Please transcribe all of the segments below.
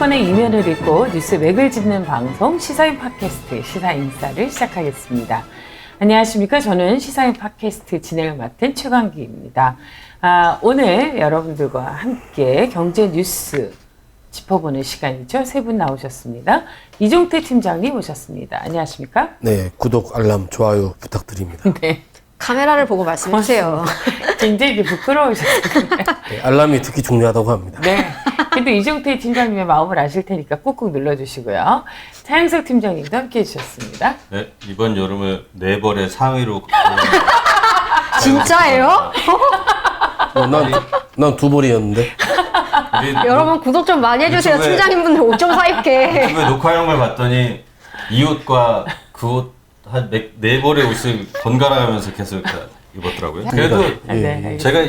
정치권의 이면을 읽고 뉴스 맥을 짚는 방송 시사인 팟캐스트 시사인싸를 시작하겠습니다. 안녕하십니까. 저는 시사인 팟캐스트 진행을 맡은 최광기입니다. 오늘 여러분들과 함께 경제 뉴스 짚어보는 시간이죠. 세 분 나오셨습니다. 이종태 팀장님 오셨습니다. 안녕하십니까? 네, 구독, 알람, 좋아요 부탁드립니다. 네. 카메라를 보고 말씀해주세요. 굉장히 부끄러우셨습니다. 네, 알람이 특히 중요하다고 합니다. 네. 근데 이종태 팀장님의 마음을 아실 테니까 꾹꾹 눌러주시고요. 차영석 팀장님도 함께 해주셨습니다. 네, 이번 여름을 4벌의 상의로. 진짜예요? 난 2벌이었는데. 여러분 구독 좀 많이 해주세요. 팀장님분들 옷 좀 사입게. 유튜브에 녹화하는 걸 봤더니 이 옷과 그 옷 한 4벌의 옷을 번갈아 가면서 계속 입었더라고요. 그래도 네, 제가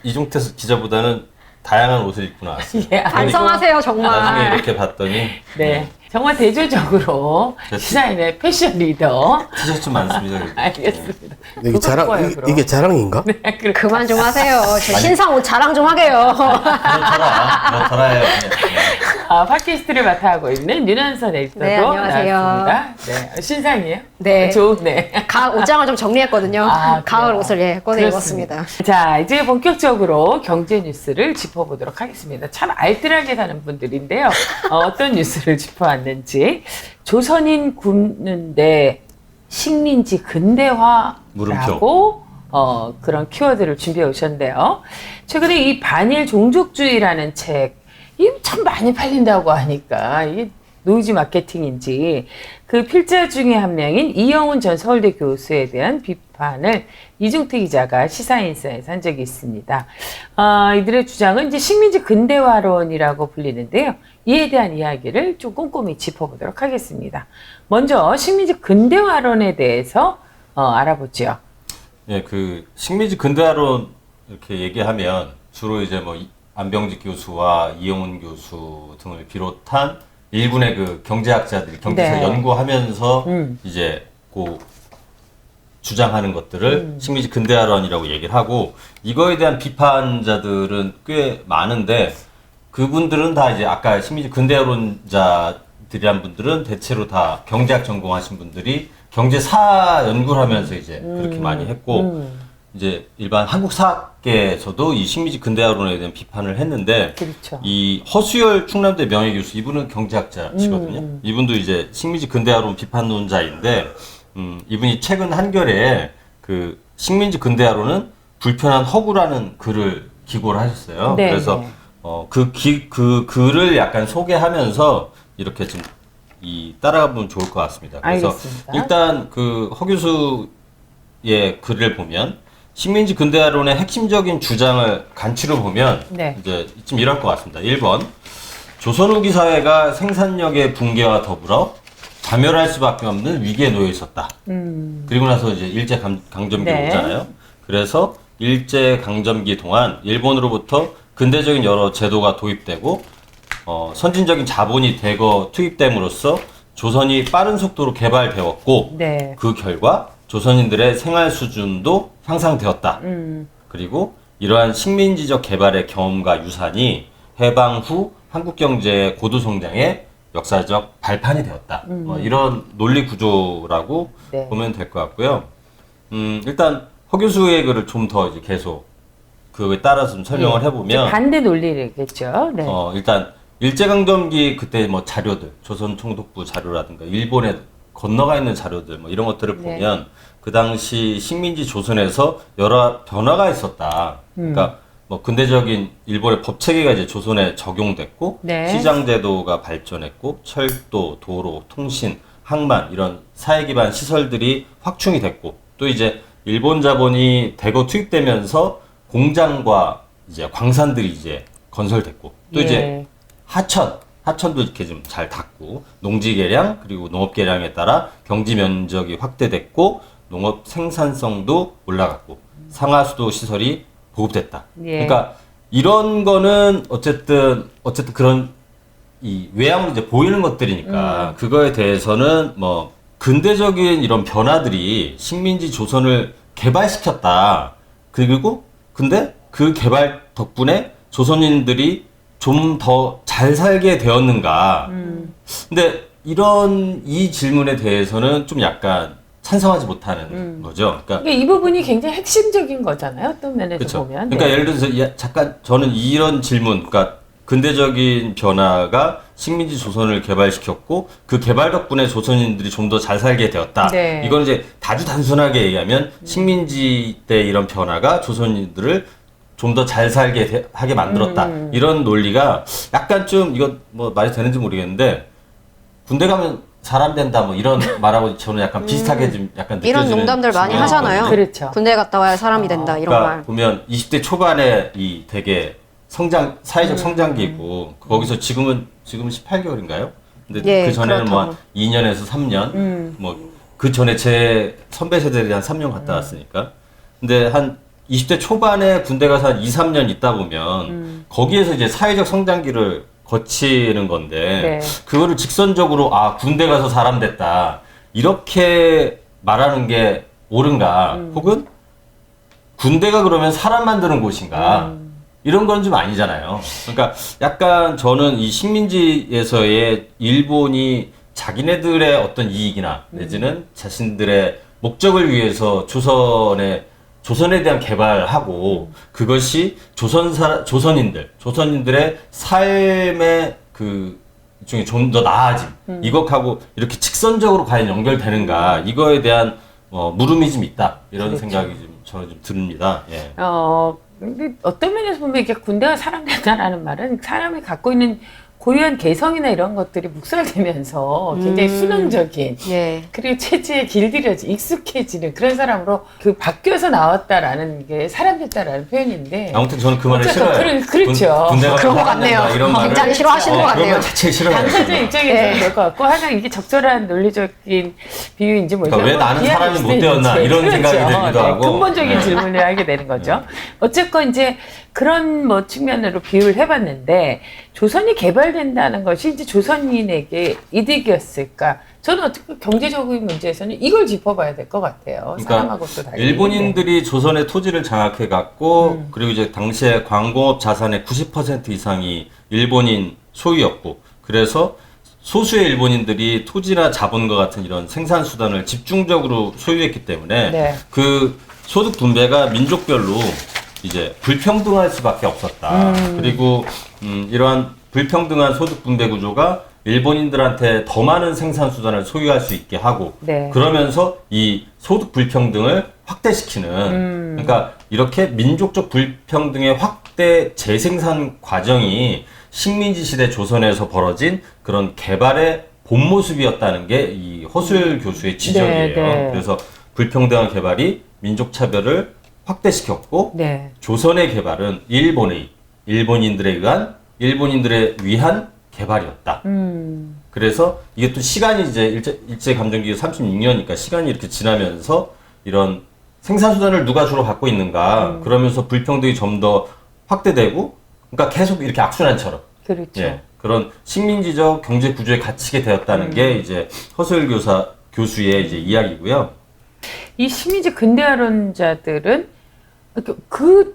이종태 기자보다는 다양한 옷을 입고 나왔어요. 예, 반성하세요 나중에 정말. 이렇게 봤더니 네. 정말 대조적으로 시사인의 패션 리더. 티셔츠 많습니다. 그래도. 알겠습니다. 이게 이게 자랑인가? 네, 그만 좀 하세요. 저 신상 옷 자랑 좀 하게요. 그렇더라 해요. 팟캐스트를 맡아하고 있는 윤한선 에디터도 네, 안녕하세요. 나왔습니다. 네, 신상이에요? 네. 좋네. 옷장을 좀 정리했거든요. 가을 그래요? 옷을 꺼내 그렇습니다. 입었습니다. 자, 이제 본격적으로 경제 뉴스를 짚어보도록 하겠습니다. 참 알뜰하게 사는 분들인데요. 어떤 뉴스를 짚어왔는지. 조선인 굶는데 식민지 근대화라고 물음표. 그런 키워드를 준비해 오셨는데요. 최근에 이 반일 종족주의라는 책, 이 참 많이 팔린다고 하니까 이게 노이즈 마케팅인지 그 필자 중에 한 명인 이영훈 전 서울대 교수에 대한 비판을 이종태 기자가 시사인사에서 한 적이 있습니다. 이들의 주장은 이제 식민지 근대화론이라고 불리는데요. 이에 대한 이야기를 좀 꼼꼼히 짚어보도록 하겠습니다. 먼저 식민지 근대화론에 대해서 알아보죠. 예, 그 식민지 근대화론 이렇게 얘기하면 주로 이제 뭐 안병직 교수와 이영훈 교수 등을 비롯한 일군의 그 경제학자들이 경제사 네. 연구하면서 이제 주장하는 것들을 식민지 근대화론이라고 얘기를 하고, 이거에 대한 비판자들은 꽤 많은데 그분들은 다 이제 아까 식민지 근대화론자들이란 분들은 대체로 다 경제학 전공하신 분들이 경제사 연구를 하면서 이제 그렇게 많이 했고, 이제 일반 한국 사학계에서도 이 식민지 근대화론에 대한 비판을 했는데, 그렇죠. 이 허수열 충남대 명예교수, 이분은 경제학자시거든요. 이분도 이제 식민지 근대화론 비판론자인데, 이분이 최근 한겨레에 그 식민지 근대화론은 불편한 허구라는 글을 기고를 하셨어요. 네, 그래서 네. 그 글을 약간 소개하면서 이렇게 좀 따라가 보면 좋을 것 같습니다. 그래서 알겠습니다. 일단 그 허 교수의 글을 보면 식민지 근대화론의 핵심적인 주장을 간추려 보면 네. 이제 좀 이럴 것 같습니다. 1번, 조선 후기 사회가 생산력의 붕괴와 더불어 자멸할 수밖에 없는 위기에 놓여 있었다. 그리고 나서 이제 일제 강점기 네. 오잖아요. 그래서 일제 강점기 동안 일본으로부터 근대적인 여러 제도가 도입되고 선진적인 자본이 대거 투입됨으로써 조선이 빠른 속도로 개발되었고, 네. 그 결과 조선인들의 생활 수준도 향상되었다. 그리고 이러한 식민지적 개발의 경험과 유산이 해방 후 한국 경제의 고도 성장의 역사적 발판이 되었다. 이런 논리 구조라고 네. 보면 될 것 같고요. 일단 허 교수의 글을 좀 더 이제 계속 그거에 따라서 좀 설명을 해보면, 반대 논리겠죠. 네. 일단 일제강점기 그때 뭐 자료들, 조선총독부 자료라든가 일본에 건너가 있는 자료들 뭐 이런 것들을 네. 보면 그 당시 식민지 조선에서 여러 변화가 있었다. 그러니까 뭐 근대적인 일본의 법 체계가 이제 조선에 적용됐고, 네. 시장 제도가 발전했고, 철도, 도로, 통신, 항만 이런 사회 기반 시설들이 확충이 됐고, 또 이제 일본 자본이 대거 투입되면서 공장과 이제 광산들이 이제 건설됐고, 또 예. 이제 하천도 이렇게 좀 잘 닿고, 농지 개량 그리고 농업 개량에 따라 경지 면적이 확대됐고, 농업 생산성도 올라갔고, 상하수도 시설이 보급됐다. 예. 그러니까 이런 거는 어쨌든 그런 이 외양으로 이제 보이는 것들이니까 그거에 대해서는 뭐 근대적인 이런 변화들이 식민지 조선을 개발시켰다. 그리고 근데 그 개발 덕분에 조선인들이 좀 더 잘 살게 되었는가? 근데 이 질문에 대해서는 좀 약간 찬성하지 못하는 거죠. 그러니까 이 부분이 굉장히 핵심적인 거잖아요. 어떤 면에서 그렇죠. 보면. 그러니까 네. 예를 들어서 잠깐 저는 이런 질문, 그러니까 근대적인 변화가 식민지 조선을 개발시켰고 그 개발 덕분에 조선인들이 좀 더 잘 살게 되었다. 네. 이건 이제 아주 단순하게 얘기하면 식민지 때 이런 변화가 조선인들을 좀 더 잘 살게 하게 만들었다. 이런 논리가 약간 좀 이거 뭐 말이 되는지 모르겠는데 군대 가면 사람 된다 뭐 이런 말하고 저는 약간 비슷하게 좀 약간 느껴지는 이런 농담들 많이 측면이 하잖아요. 있거든요. 그렇죠. 군대 갔다 와야 사람이 된다 이런 그러니까 말. 보면 20대 초반에 이 되게 사회적 성장기고 거기서 지금은 18개월인가요? 근데 예, 그 전에는 뭐 그렇다고. 2년에서 3년 뭐 그 전에 제 선배 세대들이 한 3년 갔다 왔으니까 근데 한 20대 초반에 군대 가서 한 2, 3년 있다 보면 거기에서 이제 사회적 성장기를 거치는 건데 네. 그거를 직선적으로 군대 가서 사람 됐다 이렇게 말하는 게 옳은가 혹은 군대가 그러면 사람 만드는 곳인가 이런 건 좀 아니잖아요. 그러니까 약간 저는 이 식민지에서의 일본이 자기네들의 어떤 이익이나 내지는 자신들의 목적을 위해서 조선에 대한 개발하고 그것이 조선인들의 삶의 그 중에 좀 더 나아짐 이것하고 이렇게 직선적으로 과연 연결되는가 이거에 대한 물음이 좀 있다 이런 그렇죠. 생각이 저는 좀 듭니다. 예. 근데 어떤 면에서 보면 이게 군대가 사람 된다라는 말은 사람이 갖고 있는 고유한 개성이나 이런 것들이 묵살되면서 굉장히 순응적인 예. 그리고 체질에 길들여지 익숙해지는 그런 사람으로 그 바뀌어서 나왔다라는 게 사람 됐다라는 표현인데 아무튼 저는 그 말을 어쨌든 싫어요. 그렇죠. 군대가 그런 것 사람 된다, 같네요. 이런 말을. 굉장히 싫어하시는 것 같네요. 그런 말 자체 싫어요. 당사자 입장에서 네. 될 것 같고 하여간 이게 적절한 논리적인 비유인지 뭔지 그러니까 왜 한번 나는 비하할 사람이 수도 못 되었나 있는지. 이런 생각이 들기도 하고. 근본적인 질문을 하게 되는 거죠. 어쨌건 이제 그런 뭐 측면으로 비유를 해봤는데 조선이 개발된다는 것이 이제 조선인에게 이득이었을까? 저는 어떻게 경제적인 문제에서는 이걸 짚어봐야 될 것 같아요. 사람하고 또 달리. 일본인들이 조선의 토지를 장악해 갖고 그리고 이제 당시에 광공업 자산의 90% 이상이 일본인 소유였고 그래서 소수의 일본인들이 토지나 자본과 같은 이런 생산 수단을 집중적으로 소유했기 때문에 네. 그 소득 분배가 민족별로 이제 불평등할 수밖에 없었다. 그리고 이러한 불평등한 소득 분배 구조가 일본인들한테 더 많은 생산 수단을 소유할 수 있게 하고 네. 그러면서 이 소득 불평등을 확대시키는 그러니까 이렇게 민족적 불평등의 확대 재생산 과정이 식민지 시대 조선에서 벌어진 그런 개발의 본 모습이었다는 게 이 허수열 교수의 지적이에요. 네, 네. 그래서 불평등한 개발이 민족 차별을 확대시켰고 네. 조선의 개발은 일본인들에 위한 개발이었다. 그래서 이게 또 시간이 이제 일제 감정기가 36년이니까 시간이 이렇게 지나면서 이런 생산수단을 누가 주로 갖고 있는가 그러면서 불평등이 좀 더 확대되고 그러니까 계속 이렇게 악순환처럼 그렇죠. 예, 그런 식민지적 경제 구조에 갇히게 되었다는 게 이제 허수열 교수의 이제 이야기고요. 이 식민지 근대화론자들은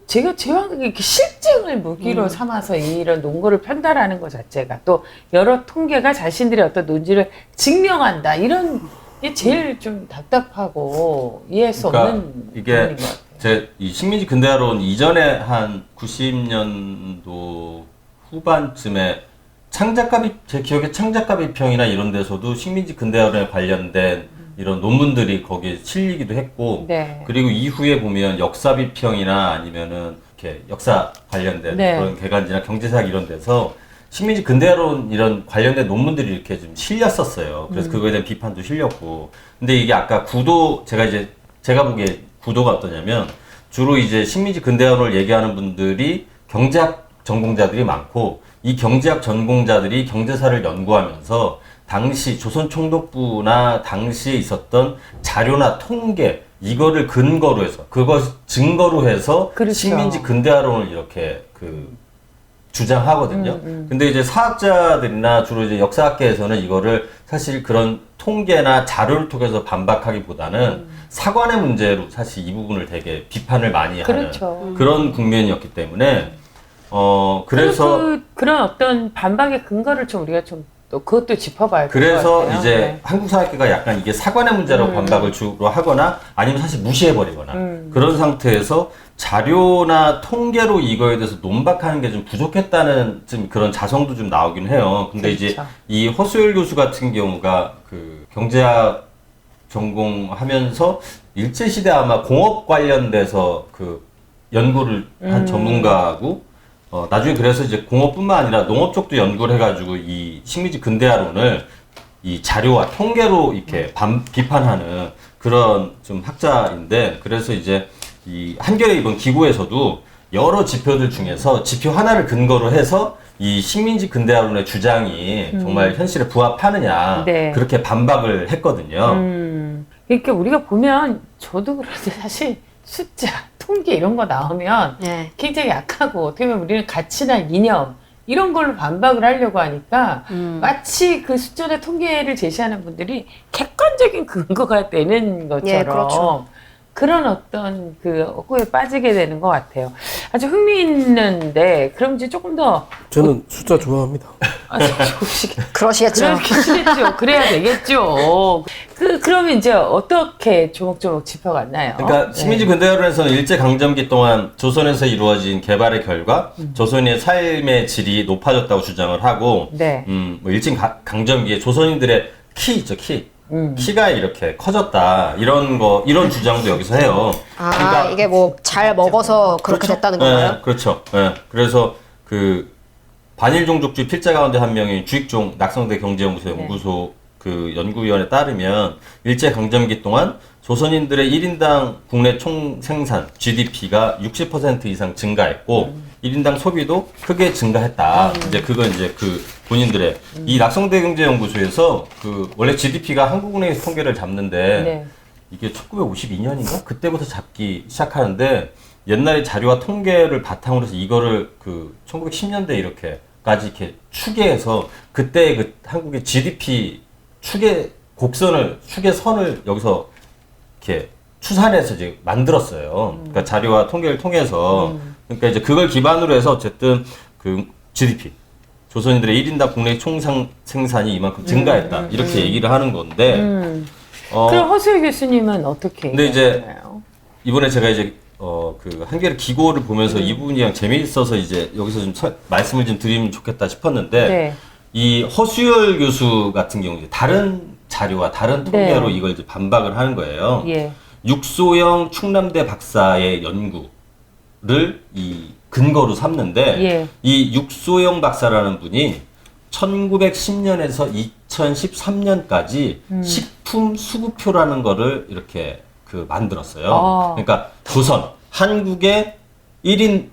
제가 이렇게 실증을 무기로 삼아서 이런 논거를 편달하는 것 자체가 또 여러 통계가 자신들의 어떤 논지를 증명한다 이런 게 제일 좀 답답하고 이해할 수 없는 이게 부분인 것 같아요. 이 식민지 근대화론 이전에 한 90년도 후반쯤에 제 기억에 창작가 비평이나 이런 데서도 식민지 근대화론에 관련된 이런 논문들이 거기에 실리기도 했고 네. 그리고 이후에 보면 역사 비평이나 아니면은 이렇게 역사 관련된 네. 그런 개간지나 경제사학 이런 데서 식민지 근대화론 이런 관련된 논문들이 이렇게 좀 실렸었어요. 그래서 그거에 대한 비판도 실렸고. 근데 이게 아까 제가 보기에 구도가 어떠냐면 주로 이제 식민지 근대화론을 얘기하는 분들이 경제학 전공자들이 많고 이 경제학 전공자들이 경제사를 연구하면서 당시 조선총독부나 당시에 있었던 자료나 통계 이거를 근거로 해서 증거로 해서 그렇죠. 식민지 근대화론을 이렇게 주장하거든요. 근데 이제 사학자들이나 주로 이제 역사학계에서는 이거를 사실 그런 통계나 자료를 통해서 반박하기보다는 사관의 문제로 사실 이 부분을 되게 비판을 많이 그렇죠. 하는 그런 국면이었기 때문에 그래서 그런 어떤 반박의 근거를 좀 우리가 좀 또 그것도 짚어봐야 될 것 그래서 같아요. 이제 네. 한국 사회가 약간 이게 사관의 문제라고 반박을 주로 하거나 아니면 사실 무시해버리거나 그런 상태에서 자료나 통계로 이거에 대해서 논박하는 게 좀 부족했다는 좀 그런 자성도 좀 나오긴 해요. 근데 이제 그렇죠. 이 허수열 교수 같은 경우가 그 경제학 전공하면서 일제시대 아마 공업 관련돼서 그 연구를 한 전문가고 나중에 그래서 이제 공업뿐만 아니라 농업 쪽도 연구를 해가지고 이 식민지 근대화론을 이 자료와 통계로 이렇게 비판하는 그런 좀 학자인데 그래서 이제 이 한겨레 이번 기고에서도 여러 지표들 중에서 지표 하나를 근거로 해서 이 식민지 근대화론의 주장이 정말 현실에 부합하느냐 네. 그렇게 반박을 했거든요. 그러니까 우리가 보면 저도 그런데 사실 숫자, 통계 이런 거 나오면 네. 굉장히 약하고 어떻게 보면 우리는 가치나 이념 이런 걸로 반박을 하려고 하니까 마치 그 숫자나 통계를 제시하는 분들이 객관적인 근거가 되는 것처럼 예, 그렇죠. 그런 어떤 그 허구에 빠지게 되는 것 같아요. 아주 흥미있는데 그럼 이제 조금 더 저는 숫자 좋아합니다. 그러시겠죠. 그러시겠죠. 그래야 되겠죠. 그러면 이제 어떻게 조목조목 짚어갔나요? 그러니까 식민지 근대화론에서는 일제 강점기 동안 조선에서 이루어진 개발의 결과 조선인의 삶의 질이 높아졌다고 주장을 하고, 네. 뭐 일제 강점기에 조선인들의 키 있죠, 키. 키가 이렇게 커졌다 이런 주장도 여기서 해요. 아, 그러니까 이게 뭐 잘 먹어서 그렇게 그렇죠? 됐다는 건가요? 네, 그렇죠. 네. 그래서 그 반일 종족주의 필자 가운데 한 명인 주익종 낙성대 경제연구소 연구소 그 연구위원에 따르면 일제 강점기 동안 조선인들의 1인당 국내 총 생산 GDP가 60% 이상 증가했고 1인당 소비도 크게 증가했다. 이제 그건 이제 그 본인들의 이 낙성대 경제연구소에서 그 원래 GDP가 한국은행에서 통계를 잡는데 네. 이게 1952년인가? 그때부터 잡기 시작하는데 옛날에 자료와 통계를 바탕으로 해서 이거를 그 1910년대 이렇게까지 이렇게 추계해서 그때 그 한국의 GDP 추계선을 여기서 이렇게 추산해서 이제 만들었어요. 그러니까 자료와 통계를 통해서 그러니까 이제 그걸 기반으로 해서 어쨌든 그 GDP 조선인들의 1인당 국내 총 생산이 이만큼 증가했다 이렇게 얘기를 하는 건데 그럼 허수일 교수님은 어떻게 근데 이제 얘기하나요? 이번에 제가 이제 그 한겨레 기고를 보면서 이 부분이 그냥 재미있어서 이제 여기서 좀 말씀을 좀 드리면 좋겠다 싶었는데 네. 이 허수열 교수 같은 경우 이제 다른 자료와 다른 통계로 네. 이걸 이제 반박을 하는 거예요. 예. 육소영 충남대 박사의 연구를 이 근거로 삼는데 예. 이 육소영 박사라는 분이 1910년에서 2013년까지 식품 수급표라는 거를 이렇게 그 만들었어요. 아. 그러니까 조선 한국의 1인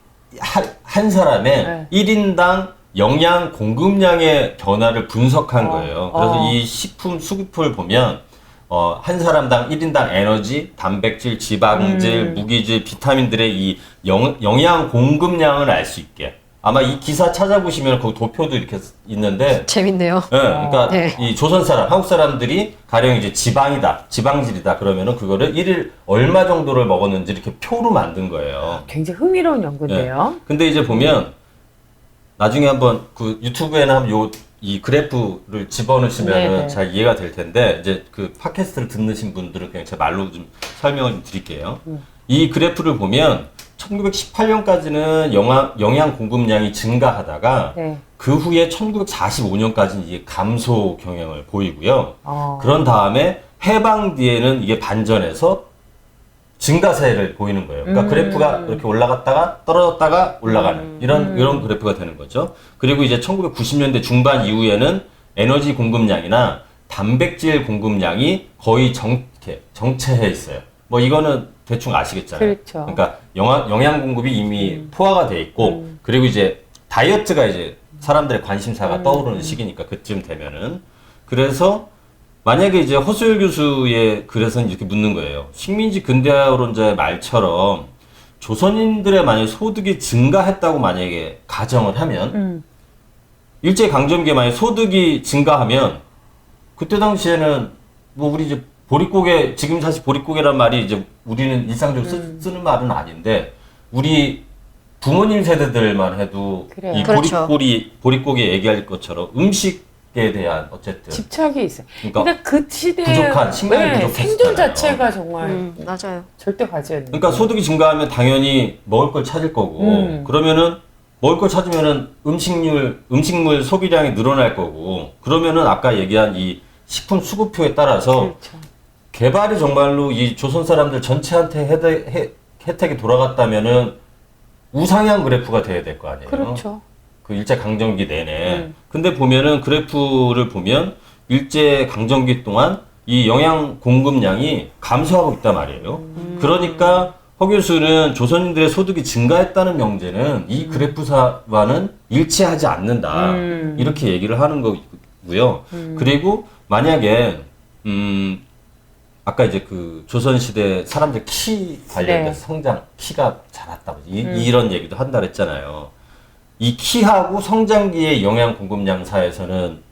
한 사람의 네. 1인당 영양 공급량의 변화를 분석한 거예요. 그래서 어. 이 식품 수급표를 보면 한 사람당 1인당 에너지, 단백질, 지방질, 무기질, 비타민들의 이 영양 공급량을 알 수 있게. 아마 이 기사 찾아보시면 거기 도표도 이렇게 있는데 재밌네요. 네, 그러니까 네. 이 조선 사람, 한국 사람들이 가령 이제 지방질이다 그러면은 그거를 1일 얼마 정도를 먹었는지 이렇게 표로 만든 거예요. 굉장히 흥미로운 연구인데요. 근데 이제 보면 나중에 한번 그 유튜브에는 한번 이 그래프를 집어넣으시면은 네네. 잘 이해가 될 텐데 이제 그 팟캐스트를 듣는 분들은 그냥 제 말로 좀 설명을 좀 드릴게요. 이 그래프를 보면 1918년까지는 영양 공급량이 증가하다가 네. 그 후에 1945년까지는 이게 감소 경향을 보이고요. 어. 그런 다음에 해방 뒤에는 이게 반전해서 증가세를 보이는 거예요. 그러니까 그래프가 이렇게 올라갔다가 떨어졌다가 올라가는 이런 그래프가 되는 거죠. 그리고 이제 1990년대 중반 이후에는 에너지 공급량이나 단백질 공급량이 거의 정체해 있어요. 뭐 이거는 대충 아시겠잖아요. 그렇죠. 그러니까 영양 공급이 이미 포화가 돼 있고 그리고 이제 다이어트가 이제 사람들의 관심사가 떠오르는 시기니까 그쯤 되면은 그래서 만약에 이제 허수열 교수의 글에서는 이렇게 묻는 거예요. 식민지 근대화론자의 말처럼 조선인들의 만약 소득이 증가했다고 만약에 가정을 하면 일제 강점기에 만약 소득이 증가하면 그때 당시에는 뭐 우리 이제 보릿고개 지금 사실 보릿고개란 말이 이제 우리는 일상적으로 쓰는 말은 아닌데 우리 부모님 세대들만 해도 그래요. 이 그렇죠. 보릿고기 얘기할 것처럼 음식에 대한 어쨌든 집착이 있어요. 그러니까 그러니까 그 시대에 부족한, 식량이 부족했었잖아요. 생존 자체가 정말 맞아요. 절대 과제였는데. 그러니까 소득이 증가하면 당연히 먹을 걸 찾을 거고 그러면은 먹을 걸 찾으면은 음식물 소비량이 늘어날 거고 그러면은 아까 얘기한 이 식품 수급표에 따라서 그렇죠. 개발이 정말로 이 조선 사람들 전체한테 혜택이 돌아갔다면은 우상향 그래프가 돼야 될 거 아니에요. 그렇죠. 그 일제 강점기 내내. 근데 보면은 그래프를 보면 일제 강점기 동안 이 영양 공급량이 감소하고 있단 말이에요. 그러니까 허 교수는 조선인들의 소득이 증가했다는 명제는 이 그래프와는 일치하지 않는다. 이렇게 얘기를 하는 거고요. 그리고 만약에 아까 이제 그 조선시대 사람들 키 관련돼서 네. 성장, 키가 자랐다고 이런 얘기도 한다 그랬잖아요. 이 키하고 성장기의 영양 공급량 사이에서는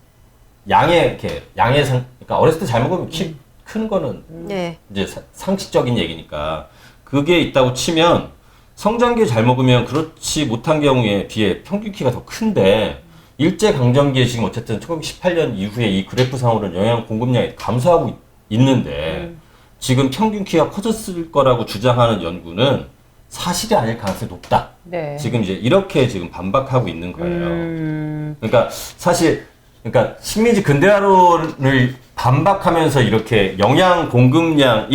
그러니까 어렸을 때 잘 먹으면 키 큰 거는 네. 이제 상식적인 얘기니까 그게 있다고 치면 성장기에 잘 먹으면 그렇지 못한 경우에 비해 평균 키가 더 큰데 일제 강점기에 지금 어쨌든 1918년 이후에 이 그래프상으로는 영양 공급량이 감소하고 있는데 지금 평균 키가 커졌을 거라고 주장하는 연구는 사실이 아닐 가능성이 높다. 네. 지금 이제 이렇게 지금 반박하고 있는 거예요. 그러니까 사실 그러니까 식민지 근대화론을 반박하면서 이렇게 영양 공급량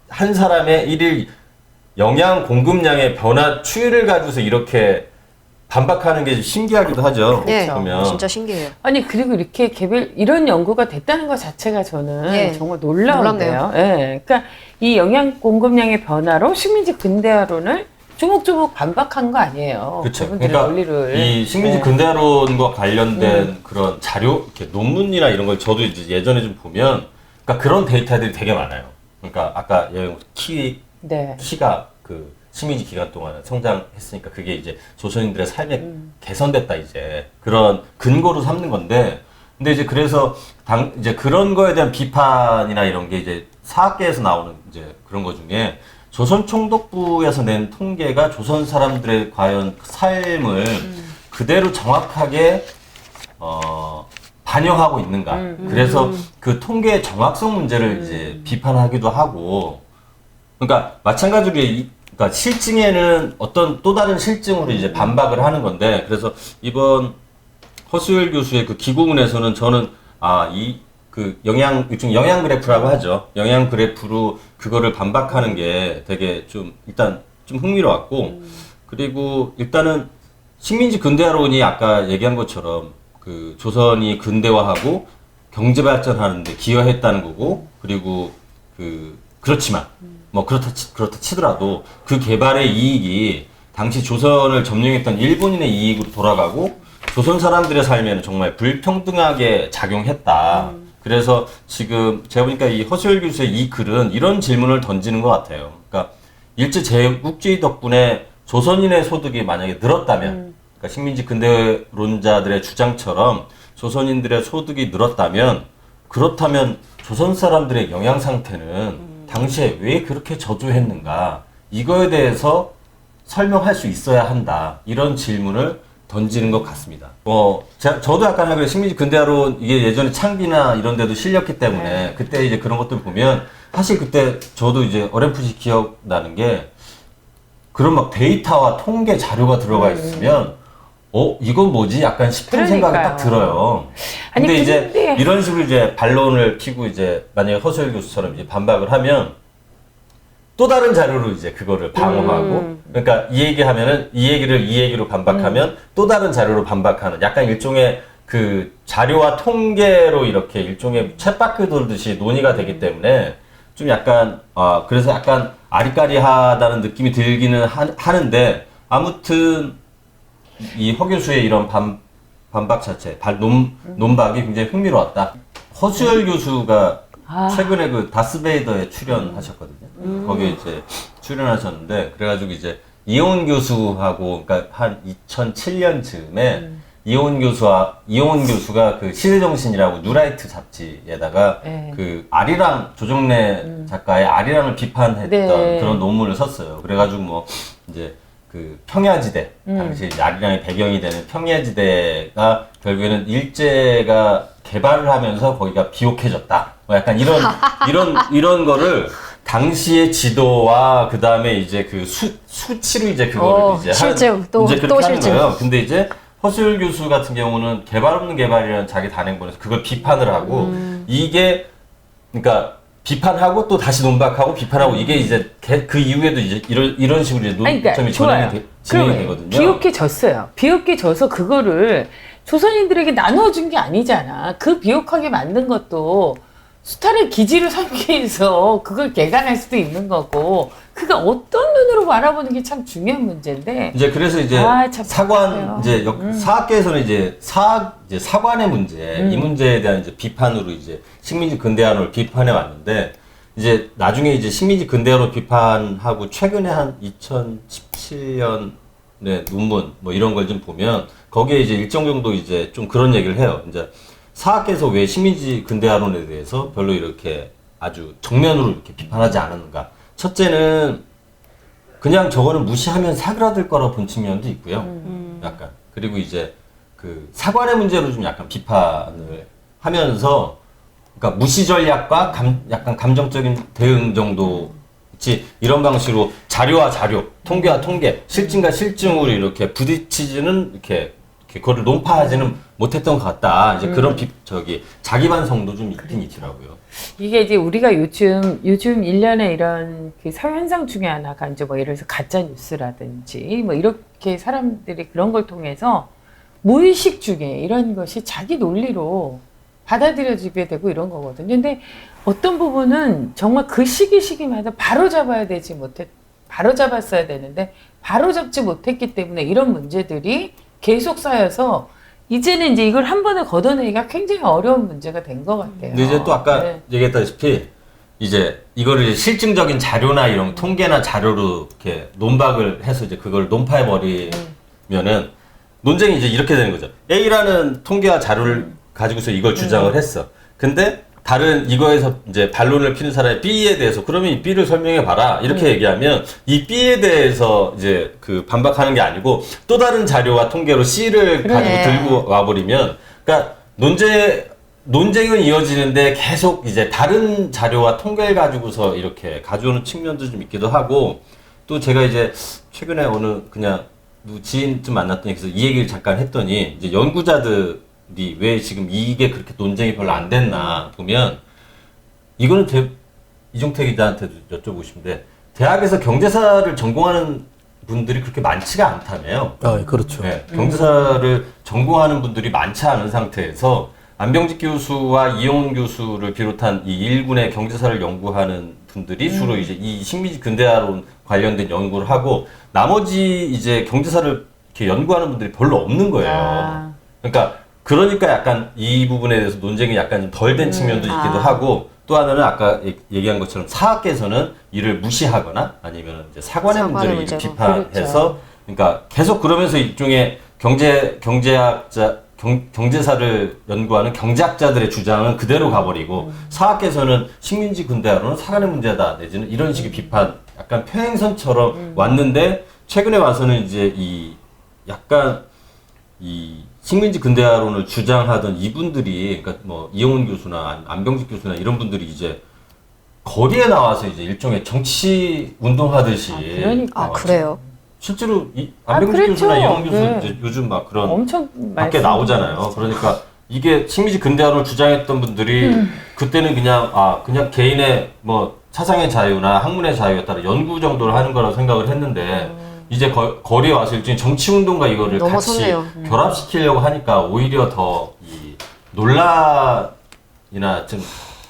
한 사람의 일일 영양 공급량의 변화 추이를 가지고서 이렇게 반박하는 게 신기하기도 하죠. 네, 보면. 진짜 신기해요. 아니 그리고 이렇게 개별 이런 연구가 됐다는 것 자체가 저는 네. 정말 놀라운데요. 예. 그러니까 이 영양 공급량의 변화로 식민지 근대화론을 조목조목 반박한 거 아니에요. 그렇죠. 그분들의 그러니까 원리를. 이 식민지 근대화론과 관련된 그런 자료, 이렇게 논문이나 이런 걸 저도 이제 예전에 좀 보면, 그러니까 그런 데이터들이 되게 많아요. 그러니까 아까 네. 키가 그 식민지 기간 동안 성장했으니까 그게 이제 조선인들의 삶에 개선됐다 이제 그런 근거로 삼는 건데, 근데 이제 그래서 이제 그런 거에 대한 비판이나 이런 게 이제 사학계에서 나오는 이제 그런 거 중에 조선총독부에서 낸 통계가 조선 사람들의 과연 삶을 그대로 정확하게 반영하고 있는가. 그래서 그 통계의 정확성 문제를 이제 비판하기도 하고, 그러니까 마찬가지로 그러니까 실증에는 어떤 또 다른 실증으로 이제 반박을 하는 건데, 그래서 이번 허수열 교수의 그 기고문에서는 저는 일종의 영양 그래프라고 하죠. 영양 그래프로 그거를 반박하는 게 되게 좀 일단 좀 흥미로웠고, 그리고 일단은 식민지 근대화론이 아까 얘기한 것처럼 그 조선이 근대화하고 경제 발전하는데 기여했다는 거고, 그리고 그렇지만 뭐 그렇다 치더라도 그 개발의 이익이 당시 조선을 점령했던 일본인의 이익으로 돌아가고 조선 사람들의 삶에는 정말 불평등하게 작용했다. 그래서 지금 제가 보니까 이 허수열 교수의 이 글은 이런 질문을 던지는 것 같아요. 그러니까 일제 제국주의 덕분에 조선인의 소득이 만약에 늘었다면, 그러니까 식민지 근대론자들의 주장처럼 조선인들의 소득이 늘었다면, 그렇다면 조선 사람들의 영양 상태는 당시에 왜 그렇게 저조했는가, 이거에 대해서 설명할 수 있어야 한다. 이런 질문을 던지는 것 같습니다. 저도 약간 하기로 식민지 근대화론 이게 예전에 창비나 이런 데도 실렸기 때문에 그때 이제 그런 것들 보면 사실 그때 저도 이제 어렴풋이 기억나는 게 그런 막 데이터와 통계 자료가 들어가 있으면 이건 뭐지? 약간 싶은 생각이 딱 들어요. 아니, 근데 이제 근데- 이런 식으로 이제 반론을 피고 이제 만약에 허수열 교수처럼 이제 반박을 하면 또 다른 자료로 이제 그거를 방어하고, 그러니까 이 얘기하면은 이 얘기로 반박하면 또 다른 자료로 반박하는 약간 일종의 그 자료와 통계로 이렇게 일종의 쳇바퀴 돌듯이 논의가 되기 때문에 좀 약간 그래서 약간 아리까리하다는 느낌이 들기는 하는데, 아무튼 이 허 교수의 이런 반박 자체, 논박이 굉장히 흥미로웠다. 허수열 교수가 최근에 그 다스베이더에 출연하셨거든요. 거기에 이제 출연하셨는데, 그래가지고 이제 이온 교수하고, 그러니까 한 2007년 즈음에 이온 교수가 그 시대정신이라고 뉴라이트 잡지에다가 그 아리랑, 조정래 작가의 아리랑을 비판했던 네. 그런 논문을 썼어요. 그래가지고 뭐 이제 그 평야지대, 당시 아리랑의 배경이 되는 평야지대가 결국에는 일제가 개발을 하면서 거기가 비옥해졌다. 뭐 약간 이런 거를 당시의 지도와 그 다음에 이제 그 수치로 이제 그거를 이제 실증, 이제 그렇게 또 하는 실증. 거예요. 근데 이제 허수일 교수 같은 경우는 개발 없는 개발이라는 자기 단행본에서 그걸 비판을 하고 이게 그러니까 비판하고 또 다시 논박하고 비판하고 이게 이제 그 이후에도 이제 이런 식으로 이제 논점이 진행이 되거든요. 비옥해졌어요. 비옥해져서 그거를 조선인들에게 나눠준 게 아니잖아. 그 비옥하게 만든 것도 수탈의 기지를 삼기 위해서 그걸 개간할 수도 있는 거고, 그가 어떤 눈으로 바라보는 게 참 중요한 문제인데. 이제 그래서 이제 참 사관 이제 사학계에서는 이제 사관의 문제 이 문제에 대한 이제 비판으로 이제 식민지 근대화론을 비판해 왔는데, 이제 나중에 이제 식민지 근대화론 비판하고 최근에 한 2017년의 논문 뭐 이런 걸 좀 보면 거기에 이제 일정 정도 이제 좀 그런 얘기를 해요. 이제 사학계에서 왜 식민지 근대화론에 대해서 별로 이렇게 아주 정면으로 이렇게 비판하지 않았는가? 첫째는 그냥 저거는 무시하면 사그라들 거라 본 측면도 있고요. 약간. 그리고 이제 그 사관의 문제로 좀 약간 비판을 하면서, 그러니까 무시 전략과 약간 감정적인 대응 정도, 이런 방식으로 자료와 자료, 통계와 통계, 실증과 실증으로 이렇게 부딪히지는 이렇게 그거를 논파하지는 못했던 것 같다. 이제 그런 자기 반성도 좀 있긴 있더라고요. 이게 이제 우리가 요즘 일련의 이런 그 사회 현상 중에 하나가 이제 뭐 예를 들어서 가짜 뉴스라든지 뭐 이렇게 사람들이 그런 걸 통해서 무의식 중에 이런 것이 자기 논리로 받아들여지게 되고 이런 거거든요. 근데 어떤 부분은 정말 그 시기마다 바로 잡아야 되지 바로 잡았어야 되는데 바로 잡지 못했기 때문에 이런 문제들이 계속 쌓여서 이제는 이제 이걸 한 번에 걷어내기가 굉장히 어려운 문제가 된 것 같아요. 근데 이제 또 아까 네. 얘기했다시피 이제 이거를 이제 실증적인 자료나 이런 통계나 자료로 이렇게 논박을 해서 이제 그걸 논파해 버리면은 논쟁이 이제 이렇게 되는 거죠. A라는 통계와 자료를 가지고서 이걸 주장을 했어. 근데 다른 이거에서 이제 반론을 피는 사람이 B에 대해서 그러면 이 B를 설명해 봐라 이렇게 얘기하면 이 B에 대해서 이제 그 반박하는 게 아니고 또 다른 자료와 통계로 C를 가지고 들고 와버리면, 그러니까 논쟁은 이어지는데 계속 이제 다른 자료와 통계를 가지고서 이렇게 가져오는 측면도 좀 있기도 하고, 또 제가 이제 최근에 어느 그냥 지인 좀 만났더니 그래서 이 얘기를 잠깐 했더니 이제 연구자들이 왜 지금 이게 그렇게 논쟁이 별로 안 됐나 보면, 이거는 이종택 기자한테도 여쭤보고 싶은데 대학에서 경제사를 전공하는 분들이 그렇게 많지가 않다며요. 아, 그렇죠. 네, 경제사를 전공하는 분들이 많지 않은 상태에서 안병직 교수와 이용훈 교수를 비롯한 이 일군의 경제사를 연구하는 분들이 주로 이제 이 식민지 근대화론 관련된 연구를 하고, 나머지 이제 경제사를 이렇게 연구하는 분들이 별로 없는 거예요. 그러니까 약간 이 부분에 대해서 논쟁이 약간 좀 덜 된 측면도 있기도 하고, 또 하나는 아까 얘기한 것처럼 사학계에서는 이를 무시하거나 아니면 이제 사관의 문제를 문제로. 비판해서 그렇죠. 그러니까 계속 그러면서 일종의 경제사를 연구하는 경제학자들의 주장은 그대로 가버리고, 사학계에서는 식민지 근대화론은 사관의 문제다 내지는 이런 식의 비판, 약간 평행선처럼 왔는데, 최근에 와서는 이제 약간 식민지 근대화론을 주장하던 이분들이, 그러니까 뭐 이용훈 교수나 안병직 교수나 이런 분들이 이제 거리에 나와서 이제 일종의 정치 운동하듯이. 그러니까. 그래요? 실제로 안병직 그렇죠. 교수나 이용훈 교수 네. 이제 요즘 막 그런 엄청 밖에 나오잖아요. 그러니까 이게 식민지 근대화론을 주장했던 분들이 그때는 그냥 개인의 뭐 사상의 자유나 학문의 자유에 따라 연구 정도를 하는 거라고 생각을 했는데, 이제 거리에 와서 일종의 정치운동과 이거를 넘어섰네요. 같이 결합시키려고 하니까 오히려 더 이 논란이나 좀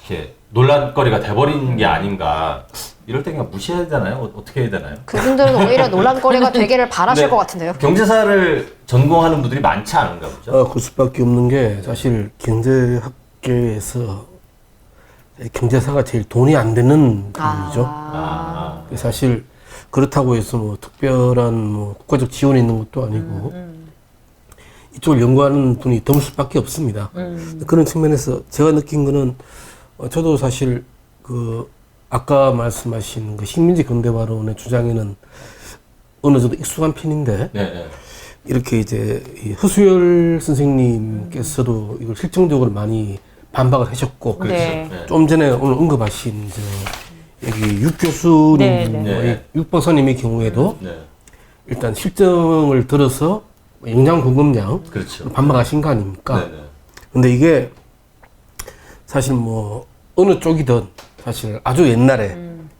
이렇게 논란거리가 돼버리는 게 아닌가. 이럴 때 그냥 무시해야 되나요? 어떻게 해야 되나요? 그분들은 오히려 논란거리가 되기를 바라실 네. 것 같은데요. 경제사를 전공하는 분들이 많지 않은가 보죠? 그럴 수밖에 없는 게, 사실 경제학계에서 경제사가 제일 돈이 안 되는 부분이죠. 사실 그렇다고 해서 뭐 특별한 뭐 국가적 지원이 있는 것도 아니고 이쪽을 연구하는 분이 드물 수밖에 없습니다. 그런 측면에서 제가 느낀 거는, 저도 사실 아까 말씀하신 그 식민지 근대화론의 주장에는 어느 정도 익숙한 편인데 네, 네. 이렇게 이제 이 허수열 선생님께서도 이걸 실증적으로 많이 반박을 하셨고 그렇죠. 네. 네. 좀 전에 오늘 언급하신 여기 육 교수님, 네, 네. 육 박사님의 경우에도 네. 일단 실증을 들어서 영양 공급량 그렇죠. 반박하신 거 아닙니까? 네, 네. 근데 이게 사실 뭐 어느 쪽이든 사실 아주 옛날에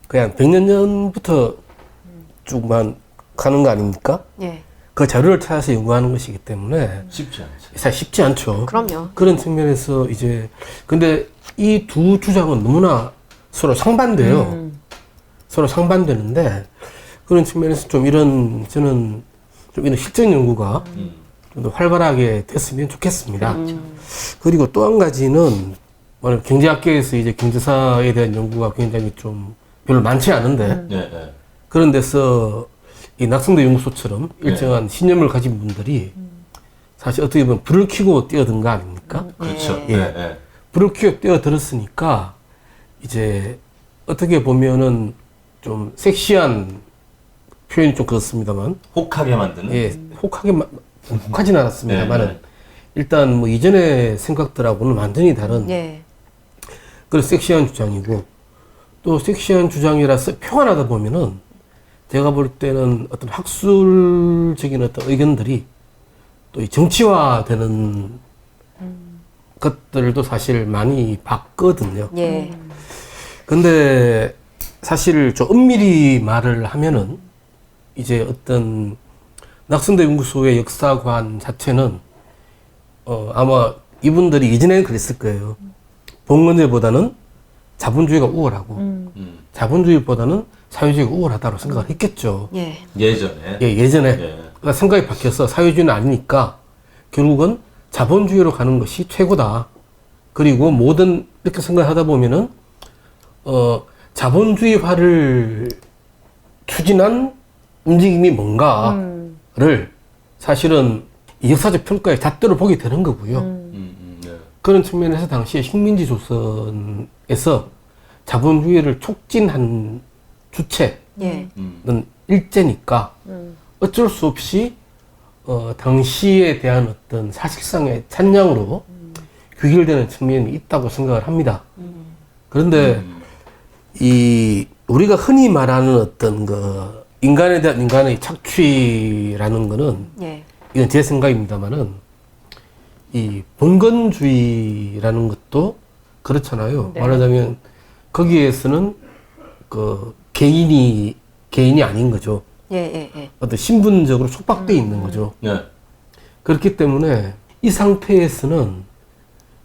그냥 100년 전부터 쭉만 가는 거 아닙니까? 예. 그 자료를 찾아서 연구하는 것이기 때문에 쉽지 않죠. 사실 쉽지 않죠. 그럼요. 그런 측면에서 이제 근데 이 두 주장은 너무나 서로 상반돼요. 서로 상반되는데 그런 측면에서 좀 이런 저는 좀 이런 실证 연구가 좀 더 활발하게 됐으면 좋겠습니다. 그리고 또 한 가지는 뭐냐면 경제학계에서 이제 경제사에 대한 연구가 굉장히 좀 별로 많지 않은데 네, 네. 그런 데서 이 낙성대 연구소처럼 일정한 신념을 가진 분들이 사실 어떻게 보면 불을 켜고 뛰어든 거 아닙니까? 그렇죠. 예. 네, 네. 불을 켜고 뛰어들었으니까 이제 어떻게 보면은 좀 섹시한 표현이 좀 그렇습니다만 혹하게 만드는. 예, 혹하진 않았습니다만은 네, 네. 일단 뭐 이전의 생각들하고는 완전히 다른 예. 그런 섹시한 주장이고 또 섹시한 주장이라서 표현하다 보면은 제가 볼 때는 어떤 학술적인 어떤 의견들이 또 이 정치화되는 것들도 사실 많이 봤거든요. 예. 근데 사실 좀 엄밀히 말을 하면은 이제 어떤 낙성대 연구소의 역사관 자체는 아마 이분들이 예전에는 그랬을 거예요. 봉건제보다는 자본주의가 우월하고 자본주의보다는 사회주의가 우월하다고 생각을 했겠죠. 예. 예전에. 예, 예전에. 예. 그러니까 생각이 바뀌어서 사회주의는 아니니까 결국은 자본주의로 가는 것이 최고다. 그리고 모든 이렇게 생각하다 보면은 자본주의화를 추진한 움직임이 뭔가를 사실은 이 역사적 평가의 잣대로 보게 되는 거고요. 네. 그런 측면에서 당시에 식민지 조선에서 자본주의를 촉진한 주체는 예. 일제니까 어쩔 수 없이 당시에 대한 어떤 사실상의 찬양으로 귀결되는 측면이 있다고 생각을 합니다. 그런데 이 우리가 흔히 말하는 어떤 그 인간에 대한 인간의 착취라는 거는 예. 이건 제 생각입니다만은 이 봉건주의라는 것도 그렇잖아요. 네. 말하자면 거기에서는 그 개인이 아닌 거죠. 예. 예. 예. 어떤 신분적으로 속박돼 있는 거죠. 네. 그렇기 때문에 이 상태에서는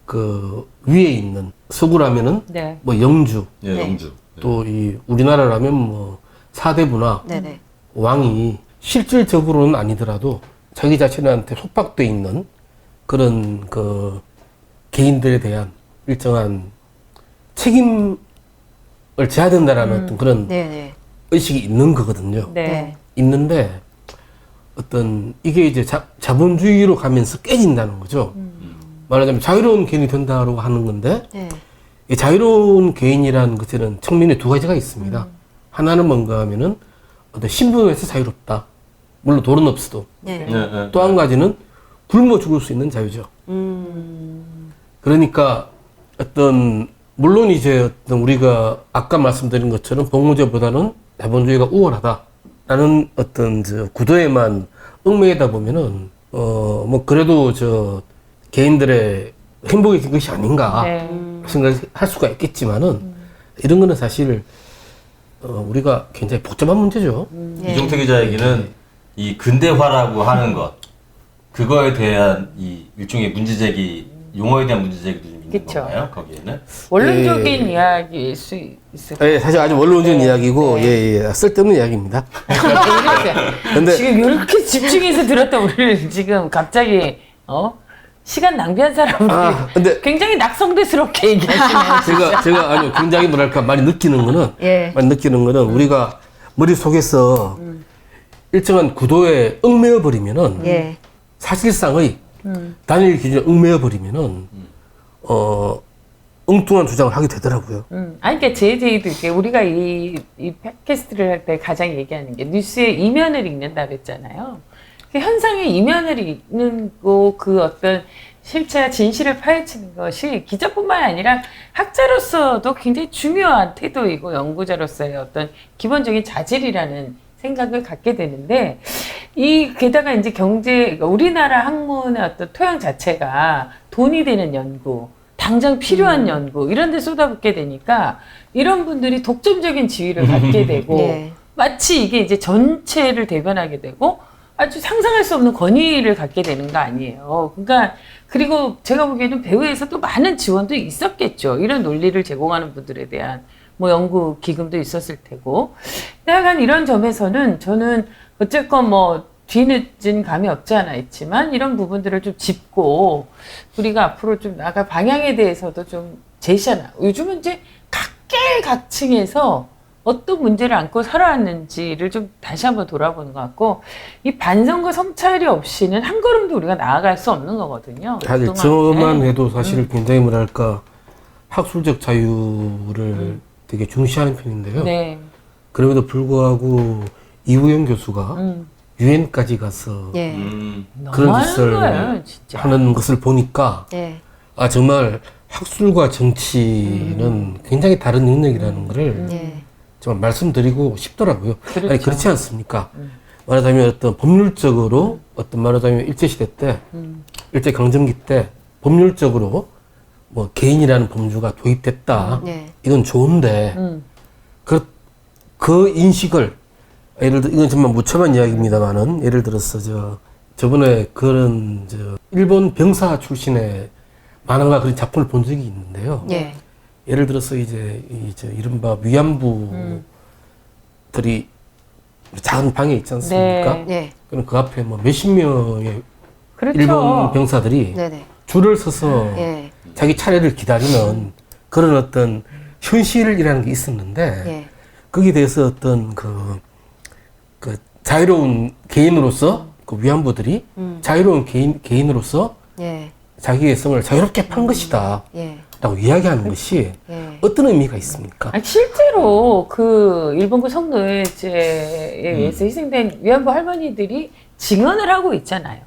그 위에 있는 서구라면은 네. 뭐 영주 예, 네. 영주. 또 이 우리나라라면 뭐 사대부나 네네. 왕이 실질적으로는 아니더라도 자기 자신한테 속박돼 있는 그런 그 개인들에 대한 일정한 책임을 져야 된다라는 어떤 그런 네네. 의식이 있는 거거든요. 네. 있는데 어떤 이게 이제 자본주의로 가면서 깨진다는 거죠. 말하자면 자유로운 개인이 된다고 하는 건데 네. 이 자유로운 개인이라는 것에는 측면이 두 가지가 있습니다. 하나는 뭔가 하면은 어떤 신분에서 자유롭다. 물론 돈은 없어도. 네. 네, 네. 또 한 가지는 굶어 죽을 수 있는 자유죠. 그러니까 어떤 물론 이제 어떤 우리가 아까 말씀드린 것처럼 봉건제보다는 자본주의가 우월하다라는 어떤 저 구도에만 얽매이다 보면은 뭐 그래도 저 개인들의 행복이 된 것이 아닌가 네. 생각할 수가 있겠지만은 이런 거는 사실 우리가 굉장히 복잡한 문제죠. 예. 이종태 기자 얘기는 이 근대화라고 하는 것, 그거에 대한 이 일종의 문제제기, 용어에 대한 문제제기도 좀 있는 그쵸. 건가요? 거기에는? 원론적인 이야기일 수 있을 예, 사실 아주 원론적인 네. 이야기고 네. 예, 쓸데없는 이야기입니다. 근데 지금 이렇게 집중해서 들었다 우리를 지금 갑자기 시간 낭비한 사람들이 근데 굉장히 낙성대스럽게 얘기하시네요. 제가 아니요 굉장히 뭐랄까 많이 느끼는 거는 예. 우리가 머릿 속에서 일정한 구도에 얽매여 버리면은 예. 사실상의 단일 기준에 얽매여 버리면은 엉뚱한 주장을 하게 되더라고요. 아니, 그러니까 JJ도 이렇게 우리가 이 팟캐스트를 할 때 가장 얘기하는 게 뉴스의 이면을 읽는다 그랬잖아요. 그 현상의 이면을 읽는 거, 그 어떤 실체와 진실을 파헤치는 것이 기자뿐만 아니라 학자로서도 굉장히 중요한 태도이고 연구자로서의 어떤 기본적인 자질이라는 생각을 갖게 되는데, 게다가 이제 그러니까 우리나라 학문의 어떤 토양 자체가 돈이 되는 연구, 당장 필요한 연구 이런 데 쏟아붓게 되니까 이런 분들이 독점적인 지위를 갖게 되고 네. 마치 이게 이제 전체를 대변하게 되고 아주 상상할 수 없는 권위를 갖게 되는 거 아니에요. 그러니까 그리고 제가 보기에는 배후에서 또 많은 지원도 있었겠죠. 이런 논리를 제공하는 분들에 대한 뭐 연구 기금도 있었을 테고. 약간 이런 점에서는 저는 어쨌건 뭐 뒤늦은 감이 없지 않아 있지만 이런 부분들을 좀 짚고 우리가 앞으로 좀 나아갈 방향에 대해서도 좀 제시하나. 요즘은 이제 각계각층에서 어떤 문제를 안고 살아왔는지를 좀 다시 한번 돌아보는 것 같고, 이 반성과 성찰이 없이는 한 걸음도 우리가 나아갈 수 없는 거거든요. 사실 그동안. 저만 네. 해도 사실 굉장히 뭐랄까 학술적 자유를 되게 중시하는 편인데요. 네. 그럼에도 불구하고 이우영 교수가 유엔까지 가서 예. 그런 너무하는 짓을 거예요, 진짜. 하는 것을 보니까 예. 아 정말 학술과 정치는 굉장히 다른 영역이라는 것을 예. 정말 말씀드리고 싶더라고요. 그렇죠. 아니 그렇지 않습니까? 말하자면 어떤 법률적으로 어떤 말하자면 일제시대 때 일제강점기 때 법률적으로 뭐 개인이라는 범주가 도입됐다. 예. 이건 좋은데 그 인식을 예를 들어 이건 정말 무참한 이야기입니다만은 예를 들어서 저번에 그런 일본 병사 출신의 만화가 그런 작품을 본 적이 있는데요. 예. 예를 들어서 이제 이른바 위안부들이 작은 방에 있지 않습니까? 네. 예. 그럼 그 앞에 뭐 몇십 명의 그렇죠. 일본 병사들이 네네. 줄을 서서 예. 자기 차례를 기다리는 그런 어떤 현실이라는 게 있었는데 예. 거기에 대해서 어떤 그 자유로운 개인으로서 그 위안부들이 자유로운 개인으로서 예. 자기의 성을 자유롭게 판 것이다 예. 라고 이야기하는 것이 예. 어떤 의미가 있습니까? 아니, 실제로 그 일본군 성노예제에 의해서 희생된 위안부 할머니들이 증언을 하고 있잖아요.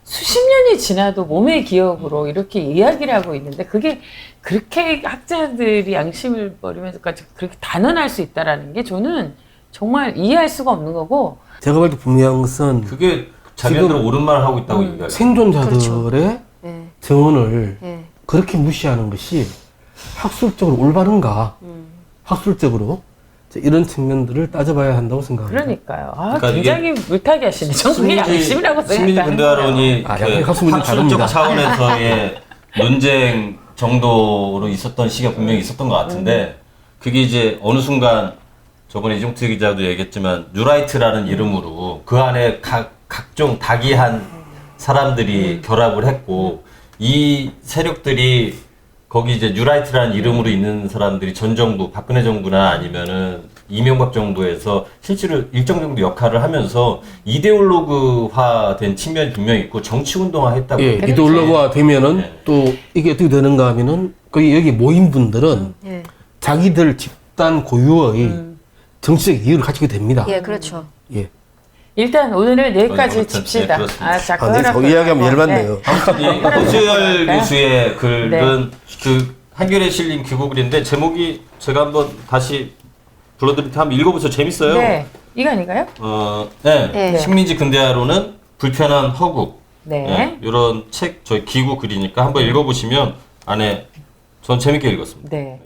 수십 년이 지나도 몸의 기억으로 이렇게 이야기를 하고 있는데 그게 그렇게 학자들이 양심을 버리면서까지 그렇게 단언할 수 있다라는 게 저는 정말 이해할 수가 없는 거고. 제가 볼 때 분명한 것은 그게 자기네들 옳은 말을 하고 있다고 얘기해요. 생존자들의 예. 증언을 예. 그렇게 무시하는 것이 학술적으로 올바른가? 학술적으로 이런 측면들을 따져봐야 한다고 생각합니다. 그러니까요. 아, 그러니까 굉장히 물타기 하시네. 저는 그게 양심이라고 심리지 생각하는 근대화론이 아, 그 학술 문제 학술적 다릅니다. 차원에서의 논쟁 정도로 있었던 시기가 분명히 있었던 것 같은데 그게 이제 어느 순간 저번에 이종태 기자도 얘기했지만 뉴라이트라는 이름으로 그 안에 각종 다기한 사람들이 결합을 했고 이 세력들이 거기 이제 뉴라이트라는 이름으로 있는 사람들이 전 정부, 박근혜 정부나 아니면은 이명박 정부에서 실제로 일정 정도 역할을 하면서 이데올로그화된 측면이 분명히 있고 정치운동화 했다고. 예, 그렇죠. 이데올로그화 되면은 네. 또 이게 어떻게 되는가 하면은 거기 여기 모인 분들은 예. 자기들 집단 고유의 정치적 이유를 가지게 됩니다. 예. 그렇죠. 예. 일단 오늘은 여기까지 아무튼, 짚시다. 네, 그렇습니다. 아, 자꾸 네, 저 이야기하면 열받네요. 이 허수열 교수의 글은 네. 그 한겨레 실린 귀국글인데 제목이 제가 한번 다시 불러드릴 때 한번 읽어보세요. 재밌어요. 네. 이거 아닌가요? 네. 네. 식민지 근대화로는 불편한 허국. 네. 이런 책 저희 기구 글이니까 한번 읽어보시면 안에 전 재밌게 읽었습니다. 네.